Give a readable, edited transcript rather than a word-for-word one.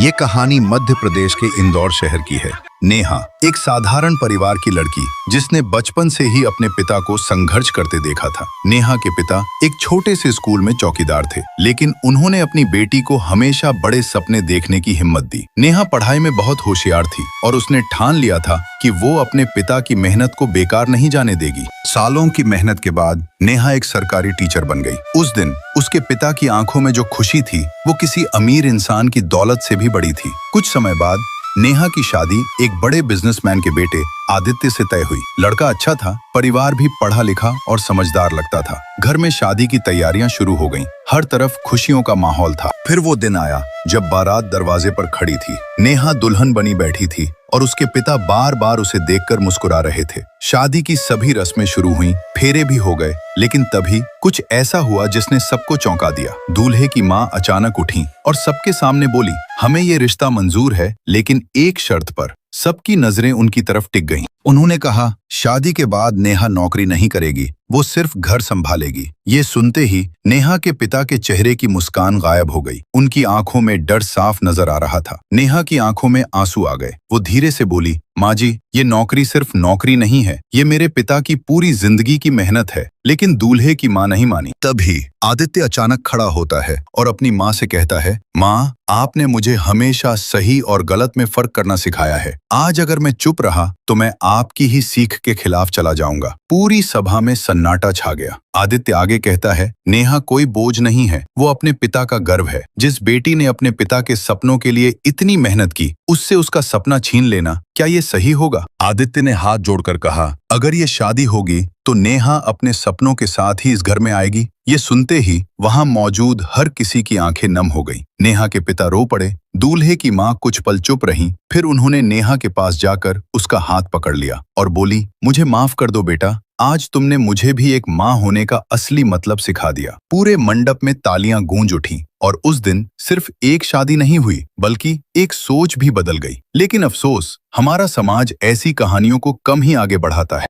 ये कहानी मध्य प्रदेश के इंदौर शहर की है। नेहा एक साधारण परिवार की लड़की जिसने बचपन से ही अपने पिता को संघर्ष करते देखा था। नेहा के पिता एक छोटे से स्कूल में चौकीदार थे, लेकिन उन्होंने अपनी बेटी को हमेशा बड़े सपने देखने की हिम्मत दी। नेहा पढ़ाई में बहुत होशियार थी और उसने ठान लिया था कि वो अपने पिता की मेहनत को बेकार नहीं जाने देगी। सालों की मेहनत के बाद नेहा एक सरकारी टीचर बन गई। उस दिन उसके पिता की आंखों में जो खुशी थी वो किसी अमीर इंसान की दौलत से भी बड़ी थी। कुछ समय बाद नेहा की शादी एक बड़े बिजनेसमैन के बेटे आदित्य से तय हुई। लड़का अच्छा था, परिवार भी पढ़ा लिखा और समझदार लगता था। घर में शादी की तैयारियां शुरू हो गईं। हर तरफ खुशियों का माहौल था। फिर वो दिन आया जब बारात दरवाजे पर खड़ी थी। नेहा दुल्हन बनी बैठी थी और उसके पिता बार बार उसे देखकर मुस्कुरा रहे थे। शादी की सभी रस्में शुरू हुईं, फेरे भी हो गए, लेकिन तभी कुछ ऐसा हुआ जिसने सबको चौंका दिया। दूल्हे की माँ अचानक उठी और सबके सामने बोली, हमें ये रिश्ता मंजूर है, लेकिन एक शर्त पर। सबकी नजरें उनकी तरफ टिक गईं। उन्होंने कहा, शादी के बाद नेहा नौकरी नहीं करेगी, वो सिर्फ घर संभालेगी। ये सुनते ही नेहा के पिता के चेहरे की मुस्कान गायब हो गई। उनकी आंखों में डर साफ नजर आ रहा था। नेहा की आंखों में आंसू आ गए। वो धीरे से बोली, माँ जी, ये नौकरी सिर्फ नौकरी नहीं है, ये मेरे पिता की पूरी जिंदगी की मेहनत है। लेकिन दूल्हे की माँ नहीं मानी। तभी आदित्य अचानक खड़ा होता है और अपनी माँ से कहता है, माँ, आपने मुझे हमेशा सही और गलत में फर्क करना सिखाया है। आज अगर मैं चुप रहा तो मैं आपकी ही सीख के खिलाफ चला जाऊंगा। पूरी सभा में सन्नाटा छा गया। आदित्य आगे कहता है, नेहा कोई बोझ नहीं है, वो अपने पिता का गर्व है। जिस बेटी ने अपने पिता के सपनों के लिए इतनी मेहनत की, उससे उसका सपना छीन लेना, क्या ये सही होगा? आदित्य ने हाथ जोड़कर कहा, अगर ये शादी होगी तो नेहा अपने सपनों के साथ ही इस घर में आएगी। ये सुनते ही वहां मौजूद हर किसी की आंखें नम हो गईं। नेहा के पिता रो पड़े। दूल्हे की माँ कुछ पल चुप रहीं, फिर उन्होंने नेहा के पास जाकर उसका हाथ पकड़ लिया और बोली, मुझे माफ कर दो बेटा, आज तुमने मुझे भी एक माँ होने का असली मतलब सिखा दिया। पूरे मंडप में तालियां गूंज उठीं और उस दिन सिर्फ एक शादी नहीं हुई, बल्कि एक सोच भी बदल गई। लेकिन अफसोस, हमारा समाज ऐसी कहानियों को कम ही आगे बढ़ाता है।